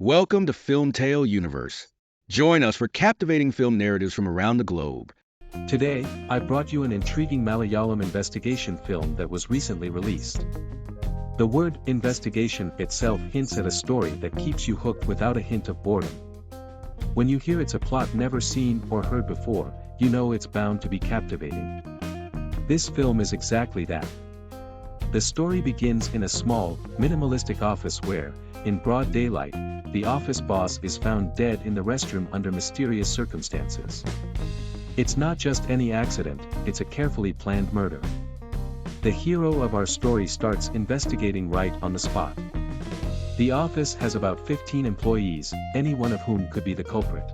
Welcome to FilmtaleUniverse. Join us for captivating film narratives from around the globe. Today, I brought you an intriguing Malayalam investigation film that was recently released. The word investigation itself hints at a story that keeps you hooked without a hint of boredom. When you hear it's a plot never seen or heard before, you know it's bound to be captivating. This film is exactly that. The story begins in a small, minimalistic office where, in broad daylight, the office boss is found dead in the restroom under mysterious circumstances. It's not just any accident, it's a carefully planned murder. The hero of our story starts investigating right on the spot. The office has about 15 employees, any one of whom could be the culprit.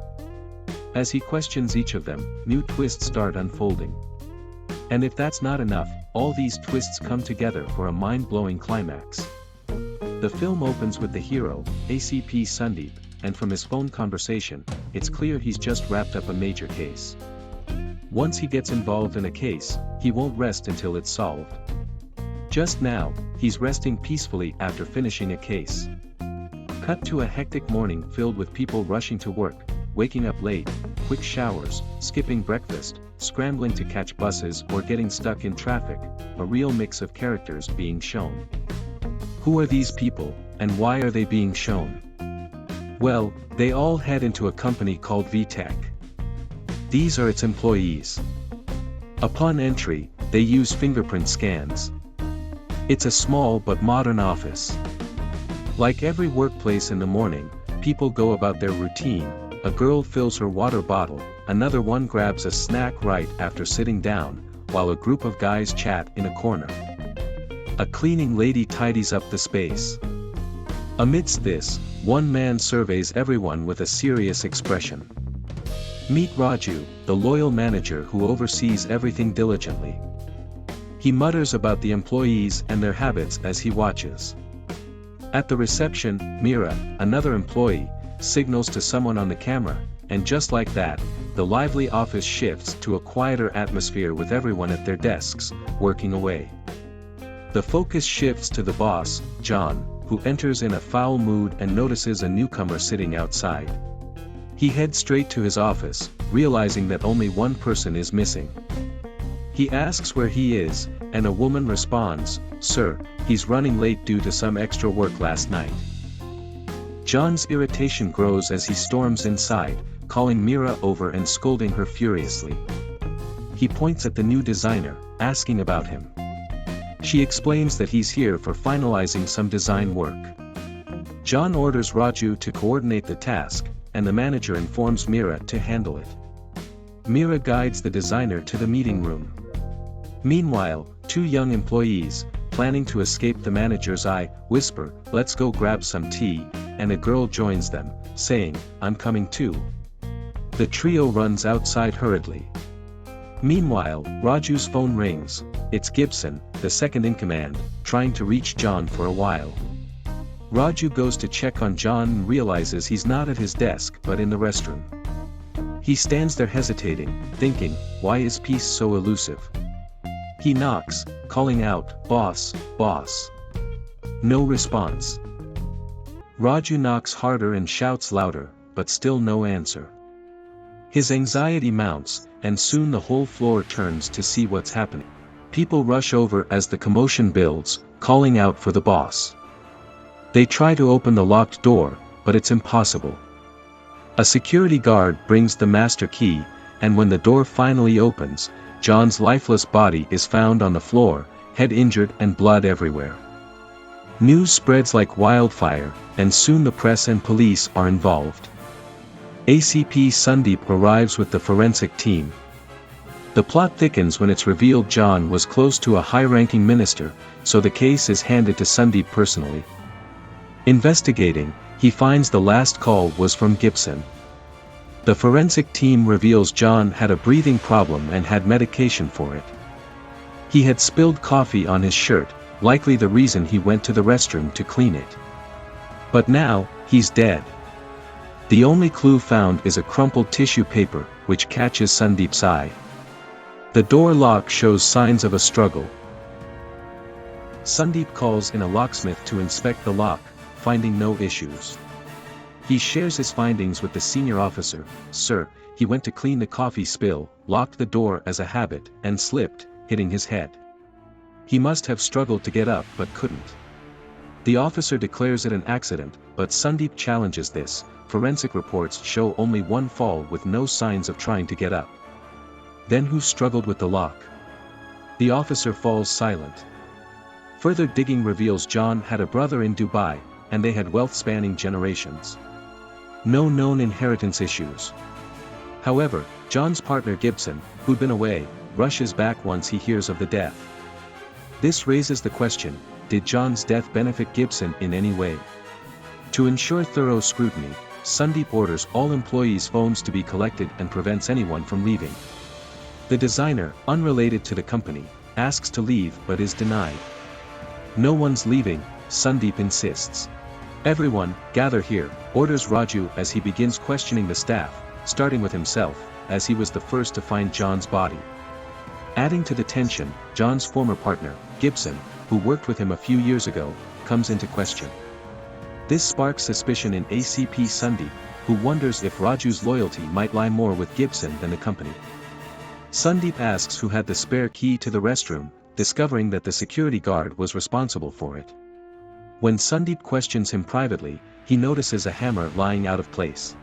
As he questions each of them, new twists start unfolding. And if that's not enough, all these twists come together for a mind-blowing climax. The film opens with the hero, ACP Sundeep, and from his phone conversation, it's clear he's just wrapped up a major case. Once he gets involved in a case, he won't rest until it's solved. Just now, he's resting peacefully after finishing a case. Cut to a hectic morning filled with people rushing to work, waking up late, quick showers, skipping breakfast, scrambling to catch buses or getting stuck in traffic, a real mix of characters being shown. Who are these people, and why are they being shown? Well, they all head into a company called VTech. These are its employees. Upon entry, they use fingerprint scans. It's a small but modern office. Like every workplace in the morning, people go about their routine. A girl fills her water bottle, another one grabs a snack right after sitting down, while a group of guys chat in a corner. A cleaning lady tidies up the space. Amidst this, one man surveys everyone with a serious expression. Meet Raju, the loyal manager who oversees everything diligently. He mutters about the employees and their habits as he watches. At the reception, Meera, another employee, signals to someone on the camera, and just like that, the lively office shifts to a quieter atmosphere with everyone at their desks, working away. The focus shifts to the boss, John, who enters in a foul mood and notices a newcomer sitting outside. He heads straight to his office, realizing that only one person is missing. He asks where he is, and a woman responds, "Sir, he's running late due to some extra work last night." John's irritation grows as he storms inside, calling Meera over and scolding her furiously. He points at the new designer, asking about him. She explains that he's here for finalizing some design work. John orders Raju to coordinate the task, and the manager informs Meera to handle it. Meera guides the designer to the meeting room. Meanwhile, two young employees, planning to escape the manager's eye, whisper, "Let's go grab some tea," and a girl joins them, saying, "I'm coming too." The trio runs outside hurriedly. Meanwhile, Raju's phone rings. It's Gibson, the second in command, trying to reach John for a while. Raju goes to check on John and realizes he's not at his desk but in the restroom. He stands there hesitating, thinking, why is peace so elusive? He knocks, calling out, "Boss, boss." No response. Raju knocks harder and shouts louder, but still no answer. His anxiety mounts, and soon the whole floor turns to see what's happening. People rush over as the commotion builds, calling out for the boss. They try to open the locked door, but it's impossible. A security guard brings the master key, and when the door finally opens, John's lifeless body is found on the floor, head injured and blood everywhere. News spreads like wildfire, and soon the press and police are involved. ACP Sundeep arrives with the forensic team. The plot thickens when it's revealed John was close to a high-ranking minister, so the case is handed to Sundeep personally. Investigating, he finds the last call was from Gibson. The forensic team reveals John had a breathing problem and had medication for it. He had spilled coffee on his shirt, likely the reason he went to the restroom to clean it. But now, he's dead. The only clue found is a crumpled tissue paper, which catches Sundeep's eye. The door lock shows signs of a struggle. Sundeep calls in a locksmith to inspect the lock, finding no issues. He shares his findings with the senior officer. Sir, he went to clean the coffee spill, locked the door as a habit, and slipped, hitting his head. He must have struggled to get up but couldn't. The officer declares it an accident, but Sandeep challenges this. Forensic reports show only one fall with no signs of trying to get up. Then who struggled with the lock? The officer falls silent. Further digging reveals John had a brother in Dubai, and they had wealth spanning generations. No known inheritance issues. However, John's partner Gibson, who'd been away, rushes back once he hears of the death. This raises the question, did John's death benefit Gibson in any way? To ensure thorough scrutiny, Sandeep orders all employees' phones to be collected and prevents anyone from leaving. The designer, unrelated to the company, asks to leave but is denied. No one's leaving, Sandeep insists. Everyone, gather here, orders Raju as he begins questioning the staff, starting with himself, as he was the first to find John's body. Adding to the tension, John's former partner, Gibson, who worked with him a few years ago, comes into question. This sparks suspicion in ACP Sandeep, who wonders if Raju's loyalty might lie more with Gibson than the company. Sandeep asks who had the spare key to the restroom, discovering that the security guard was responsible for it. When Sandeep questions him privately, he notices a hammer lying out of place.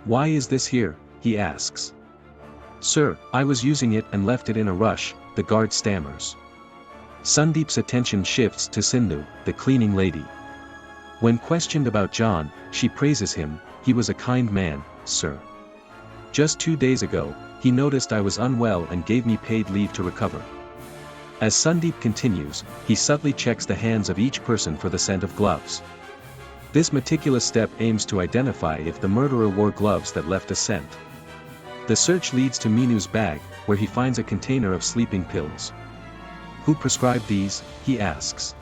"Why is this here?" he asks. "Sir, I was using it and left it in a rush," the guard stammers. Sandeep's attention shifts to Sindhu, the cleaning lady. When questioned about John, she praises him. "He was a kind man, sir. Just 2 days ago, he noticed I was unwell and gave me paid leave to recover." As Sandeep continues, he subtly checks the hands of each person for the scent of gloves. This meticulous step aims to identify if the murderer wore gloves that left a scent. The search leads to Minu's bag, where he finds a container of sleeping pills. "Who prescribed these?" he asks.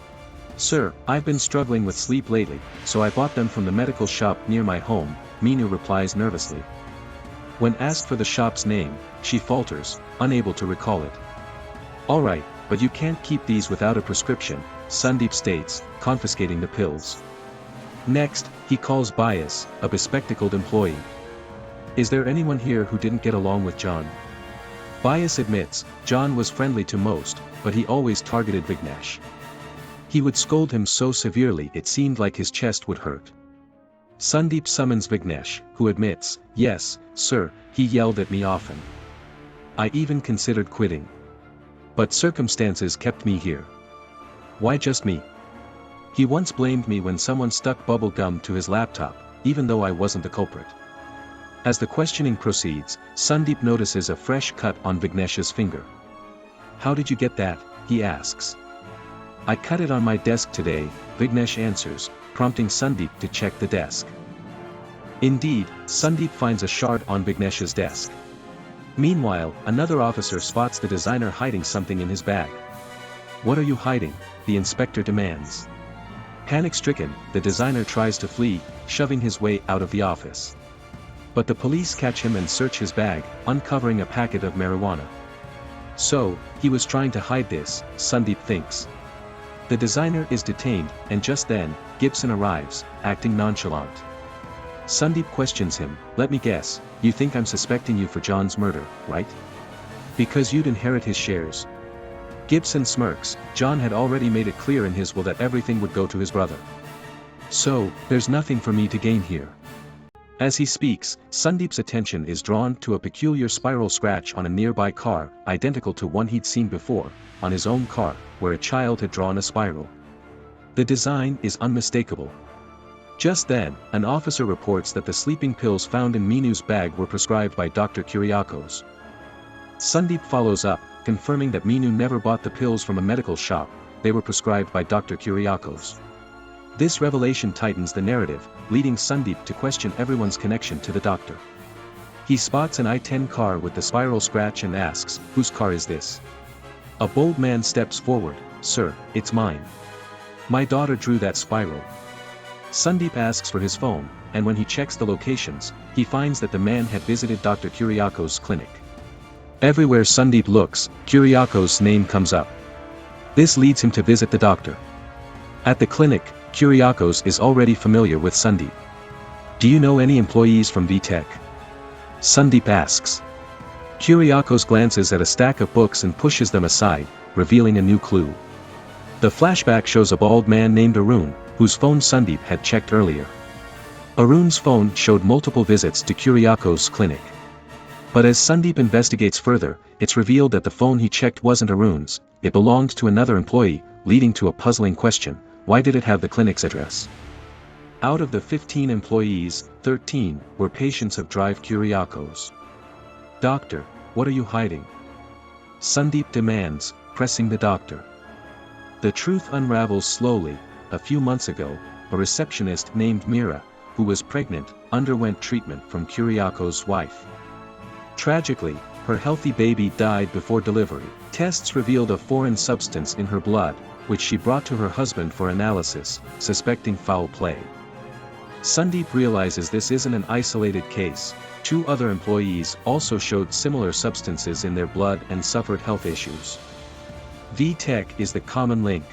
"Sir, I've been struggling with sleep lately, so I bought them from the medical shop near my home," Minu replies nervously. When asked for the shop's name, she falters, unable to recall it. "All right, but you can't keep these without a prescription," Sandeep states, confiscating the pills. Next, he calls Bias, a bespectacled employee. "Is there anyone here who didn't get along with John?" Bias admits, John was friendly to most, but he always targeted Vignesh. He would scold him so severely it seemed like his chest would hurt. Sandeep summons Vignesh, who admits, "Yes, sir, he yelled at me often. I even considered quitting. But circumstances kept me here." "Why just me?" "He once blamed me when someone stuck bubble gum to his laptop, even though I wasn't the culprit." As the questioning proceeds, Sandeep notices a fresh cut on Vignesh's finger. "How did you get that?" he asks. "I cut it on my desk today," Vignesh answers, prompting Sandeep to check the desk. Indeed, Sandeep finds a shard on Vignesh's desk. Meanwhile, another officer spots the designer hiding something in his bag. "What are you hiding?" the inspector demands. Panic-stricken, the designer tries to flee, shoving his way out of the office. But the police catch him and search his bag, uncovering a packet of marijuana. So, he was trying to hide this, Sandeep thinks. The designer is detained, and just then, Gibson arrives, acting nonchalant. Sandeep questions him, "Let me guess, you think I'm suspecting you for John's murder, right? Because you'd inherit his shares." Gibson smirks. John had already made it clear in his will that everything would go to his brother. "So, there's nothing for me to gain here." As he speaks, Sandeep's attention is drawn to a peculiar spiral scratch on a nearby car, identical to one he'd seen before, on his own car, where a child had drawn a spiral. The design is unmistakable. Just then, an officer reports that the sleeping pills found in Minu's bag were prescribed by Dr. Kyriakos. Sandeep follows up, confirming that Minu never bought the pills from a medical shop, they were prescribed by Dr. Kyriakos. This revelation tightens the narrative, leading Sandeep to question everyone's connection to the doctor. He spots an I-10 car with the spiral scratch and asks, "Whose car is this?" A bold man steps forward, "Sir, it's mine. My daughter drew that spiral." Sandeep asks for his phone, and when he checks the locations, he finds that the man had visited Dr. Kyriakos' clinic. Everywhere Sandeep looks, Kyriakos' name comes up. This leads him to visit the doctor. At the clinic, Kyriakos is already familiar with Sandeep. Do you know any employees from VTech? Sandeep asks. Kyriakos glances at a stack of books and pushes them aside, revealing a new clue. The flashback shows a bald man named Arun, whose phone Sandeep had checked earlier. Arun's phone showed multiple visits to Kyriakos' clinic. But as Sandeep investigates further, it's revealed that the phone he checked wasn't Arun's, it belonged to another employee, leading to a puzzling question: why did it have the clinic's address? Out of the 15 employees, 13 were patients of Drive Kyriakos. Doctor, what are you hiding? Sandeep demands, pressing the doctor. The truth unravels slowly. A few months ago, a receptionist named Mira, who was pregnant, underwent treatment from Kyriakos' wife. Tragically, her healthy baby died before delivery. Tests revealed a foreign substance in her blood, which she brought to her husband for analysis, suspecting foul play. Sandeep realizes this isn't an isolated case. 2 other employees also showed similar substances in their blood and suffered health issues. VTech is the common link.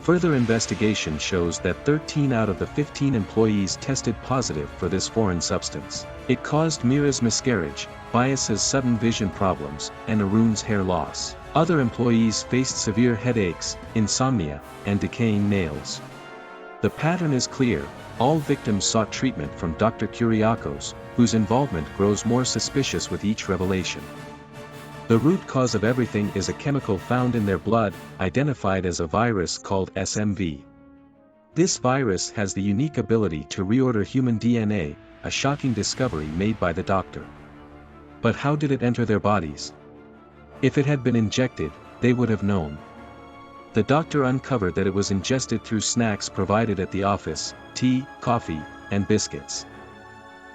Further investigation shows that 13 out of the 15 employees tested positive for this foreign substance. It caused Mira's miscarriage, Bias's sudden vision problems, and Arun's hair loss. Other employees faced severe headaches, insomnia, and decaying nails. The pattern is clear: all victims sought treatment from Dr. Kyriakos, whose involvement grows more suspicious with each revelation. The root cause of everything is a chemical found in their blood, identified as a virus called SMV. This virus has the unique ability to reorder human DNA, a shocking discovery made by the doctor. But how did it enter their bodies? If it had been injected, they would have known. The doctor uncovered that it was ingested through snacks provided at the office: tea, coffee, and biscuits.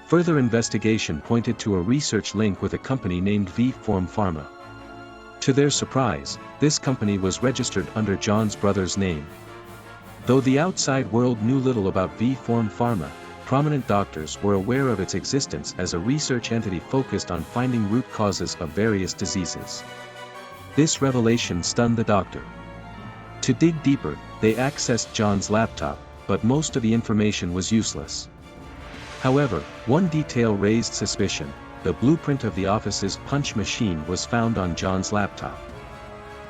Further investigation pointed to a research link with a company named V-Form Pharma. To their surprise, this company was registered under John's brother's name. Though the outside world knew little about V-Form Pharma, prominent doctors were aware of its existence as a research entity focused on finding root causes of various diseases. This revelation stunned the doctor. To dig deeper, they accessed John's laptop, but most of the information was useless. However, one detail raised suspicion: the blueprint of the office's punch machine was found on John's laptop.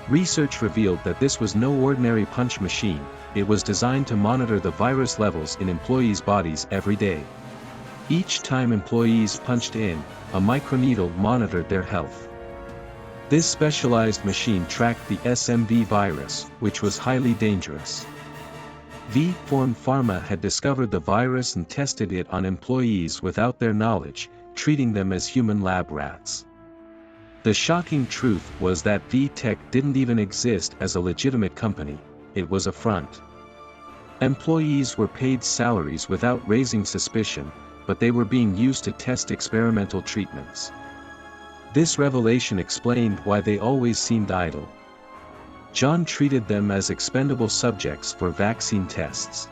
Research revealed that this was no ordinary punch machine, it was designed to monitor the virus levels in employees' bodies every day. Each time employees punched in, a microneedle monitored their health. This specialized machine tracked the SMV virus, which was highly dangerous. V-Form Pharma had discovered the virus and tested it on employees without their knowledge, treating them as human lab rats. The shocking truth was that VTech didn't even exist as a legitimate company, it was a front. Employees were paid salaries without raising suspicion, but they were being used to test experimental treatments. This revelation explained why they always seemed idle. John treated them as expendable subjects for vaccine tests.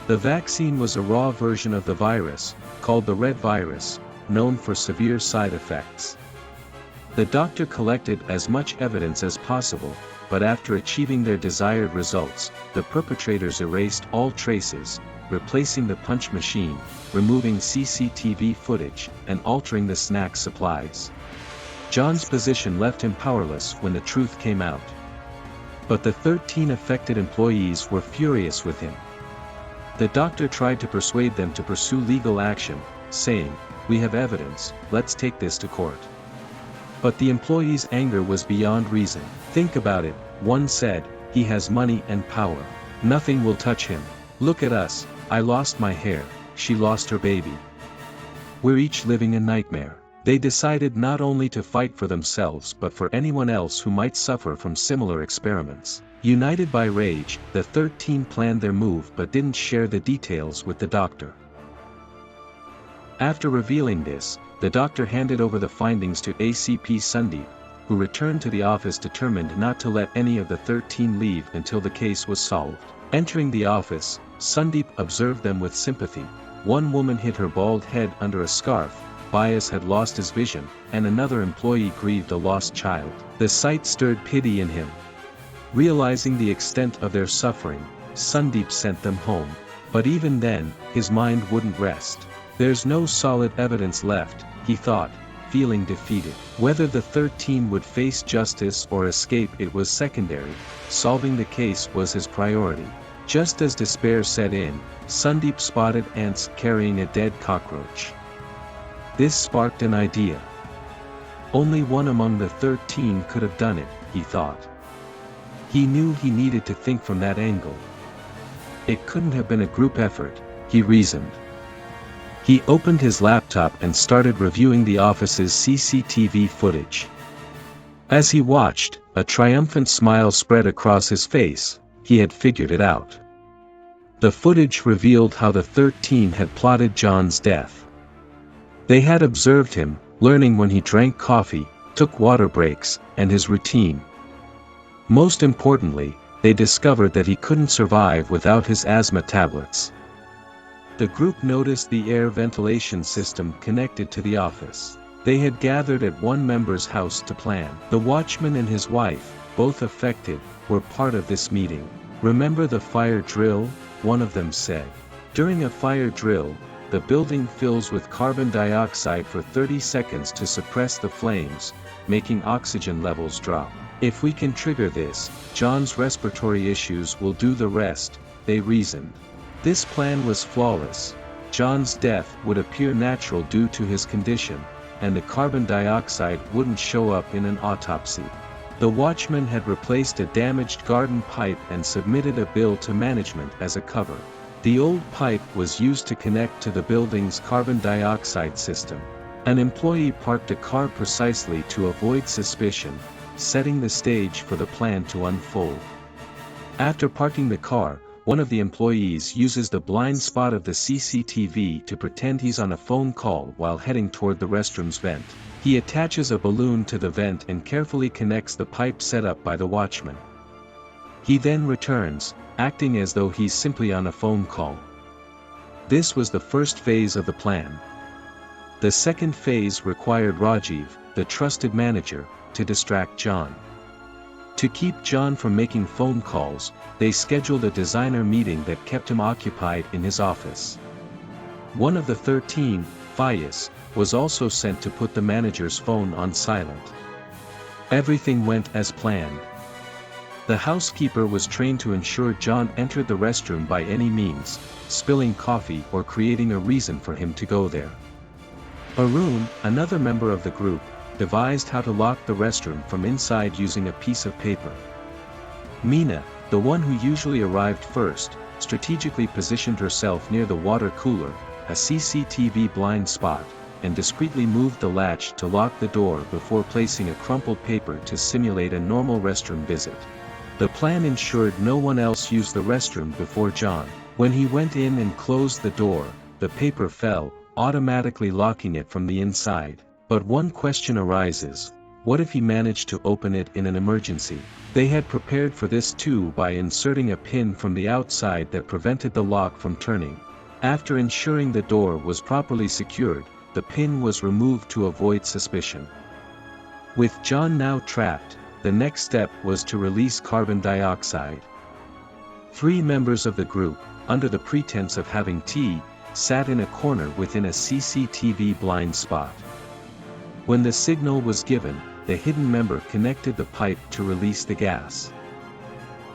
The vaccine was a raw version of the virus, called the red virus, known for severe side effects. The doctor collected as much evidence as possible, but after achieving their desired results, the perpetrators erased all traces, replacing the punch machine, removing CCTV footage, and altering the snack supplies. John's position left him powerless when the truth came out. But the 13 affected employees were furious with him. The doctor tried to persuade them to pursue legal action, saying, "We have evidence, let's take this to court." But the employees' anger was beyond reason. "Think about it," one said, "he has money and power. Nothing will touch him. Look at us, I lost my hair, she lost her baby. We're each living a nightmare." They decided not only to fight for themselves but for anyone else who might suffer from similar experiments. United by rage, the 13 planned their move but didn't share the details with the doctor. After revealing this, the doctor handed over the findings to ACP Sandeep, who returned to the office determined not to let any of the 13 leave until the case was solved. Entering the office, Sandeep observed them with sympathy. One woman hid her bald head under a scarf, Bias had lost his vision, and another employee grieved a lost child. The sight stirred pity in him. Realizing the extent of their suffering, Sandeep sent them home. But even then, his mind wouldn't rest. There's no solid evidence left, he thought, feeling defeated. Whether the 13 would face justice or escape it was secondary, solving the case was his priority. Just as despair set in, Sundeep spotted ants carrying a dead cockroach. This sparked an idea. Only one among the 13 could have done it, he thought. He knew he needed to think from that angle. It couldn't have been a group effort, he reasoned. He opened his laptop and started reviewing the office's CCTV footage. As he watched, a triumphant smile spread across his face. He had figured it out. The footage revealed how the 13 had plotted John's death. They had observed him, learning when he drank coffee, took water breaks, and his routine. Most importantly, they discovered that he couldn't survive without his asthma tablets. The group noticed the air ventilation system connected to the office. They had gathered at one member's house to plan. The watchman and his wife, both affected, were part of this meeting. "Remember the fire drill?" one of them said. "During a fire drill, the building fills with carbon dioxide for 30 seconds to suppress the flames, making oxygen levels drop. If we can trigger this, John's respiratory issues will do the rest," they reasoned. This plan was flawless. John's death would appear natural due to his condition, and the carbon dioxide wouldn't show up in an autopsy. The watchman had replaced a damaged garden pipe and submitted a bill to management as a cover. The old pipe was used to connect to the building's carbon dioxide system. An employee parked a car precisely to avoid suspicion, setting the stage for the plan to unfold. After parking the car, one of the employees uses the blind spot of the CCTV to pretend he's on a phone call while heading toward the restroom's vent. He attaches a balloon to the vent and carefully connects the pipe set up by the watchman. He then returns, acting as though he's simply on a phone call. This was the first phase of the plan. The second phase required Rajiv, the trusted manager, to distract John. To keep John from making phone calls, they scheduled a designer meeting that kept him occupied in his office. One of the 13, Fayez, was also sent to put the manager's phone on silent. Everything went as planned. The housekeeper was trained to ensure John entered the restroom by any means, spilling coffee or creating a reason for him to go there. Arun, another member of the group, devised how to lock the restroom from inside using a piece of paper. Meena, the one who usually arrived first, strategically positioned herself near the water cooler, a CCTV blind spot, and discreetly moved the latch to lock the door before placing a crumpled paper to simulate a normal restroom visit. The plan ensured no one else used the restroom before John. When he went in and closed the door, the paper fell, automatically locking it from the inside. But one question arises: what if he managed to open it in an emergency? They had prepared for this too by inserting a pin from the outside that prevented the lock from turning. After ensuring the door was properly secured, the pin was removed to avoid suspicion. With John now trapped, the next step was to release carbon dioxide. 3 members of the group, under the pretense of having tea, sat in a corner within a CCTV blind spot. When the signal was given, the hidden member connected the pipe to release the gas.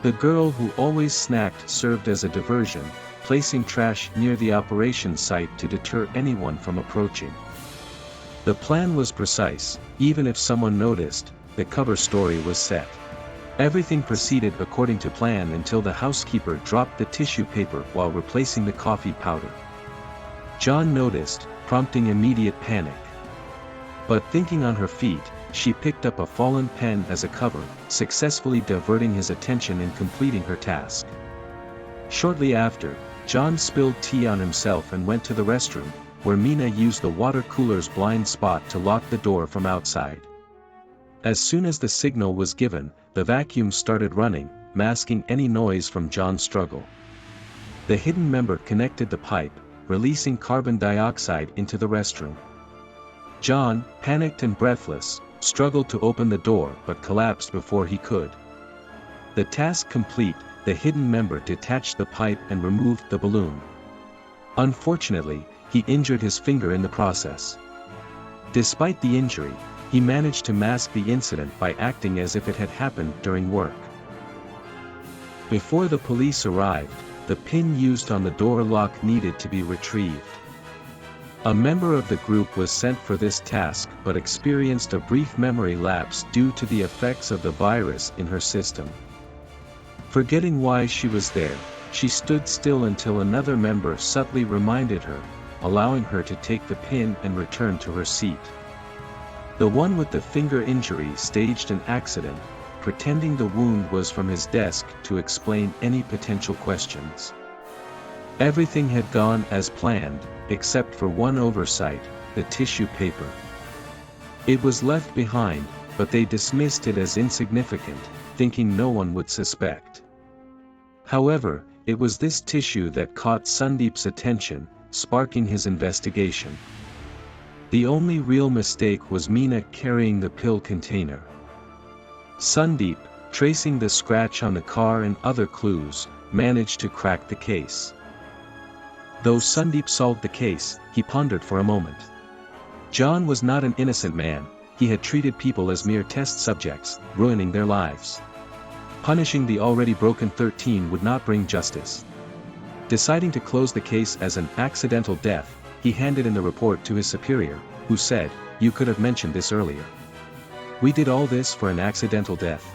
The girl who always snacked served as a diversion, placing trash near the operation site to deter anyone from approaching. The plan was precise. Even if someone noticed, the cover story was set. Everything proceeded according to plan until the housekeeper dropped the tissue paper while replacing the coffee powder. John noticed, prompting immediate panic. But thinking on her feet, she picked up a fallen pen as a cover, successfully diverting his attention and completing her task. Shortly after, John spilled tea on himself and went to the restroom, where Meena used the water cooler's blind spot to lock the door from outside. As soon as the signal was given, the vacuum started running, masking any noise from John's struggle. The hidden member connected the pipe, releasing carbon dioxide into the restroom. John, panicked and breathless, struggled to open the door but collapsed before he could. The task complete, the hidden member detached the pipe and removed the balloon. Unfortunately, he injured his finger in the process. Despite the injury, he managed to mask the incident by acting as if it had happened during work. Before the police arrived, the pin used on the door lock needed to be retrieved. A member of the group was sent for this task but experienced a brief memory lapse due to the effects of the virus in her system. Forgetting why she was there, she stood still until another member subtly reminded her, allowing her to take the pin and return to her seat. The one with the finger injury staged an accident, pretending the wound was from his desk to explain any potential questions. Everything had gone as planned, except for one oversight, the tissue paper. It was left behind, but they dismissed it as insignificant, thinking no one would suspect. However, it was this tissue that caught Sandeep's attention, sparking his investigation. The only real mistake was Meena carrying the pill container. Sandeep, tracing the scratch on the car and other clues, managed to crack the case. Though Sandeep solved the case, he pondered for a moment. John was not an innocent man, he had treated people as mere test subjects, ruining their lives. Punishing the already broken 13 would not bring justice. Deciding to close the case as an accidental death, he handed in the report to his superior, who said, "You could have mentioned this earlier. We did all this for an accidental death."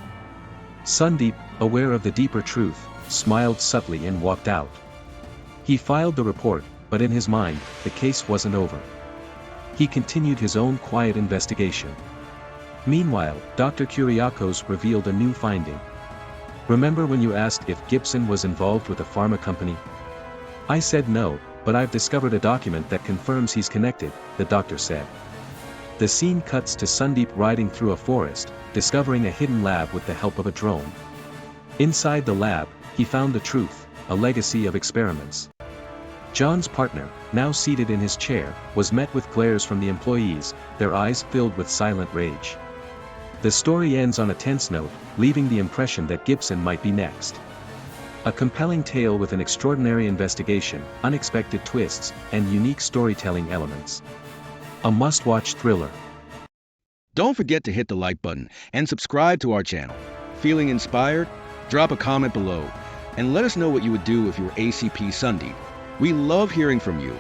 Sandeep, aware of the deeper truth, smiled subtly and walked out. He filed the report, but in his mind, the case wasn't over. He continued his own quiet investigation. Meanwhile, Dr. Kyriakos revealed a new finding. "Remember when you asked if Gibson was involved with a pharma company? I said no, but I've discovered a document that confirms he's connected," the doctor said. The scene cuts to Sandeep riding through a forest, discovering a hidden lab with the help of a drone. Inside the lab, he found the truth, a legacy of experiments. John's partner, now seated in his chair, was met with glares from the employees, their eyes filled with silent rage. The story ends on a tense note, leaving the impression that Gibson might be next. A compelling tale with an extraordinary investigation, unexpected twists, and unique storytelling elements. A must-watch thriller. Don't forget to hit the like button and subscribe to our channel. Feeling inspired? Drop a comment below and let us know what you would do if you were ACP Sandeep. We love hearing from you.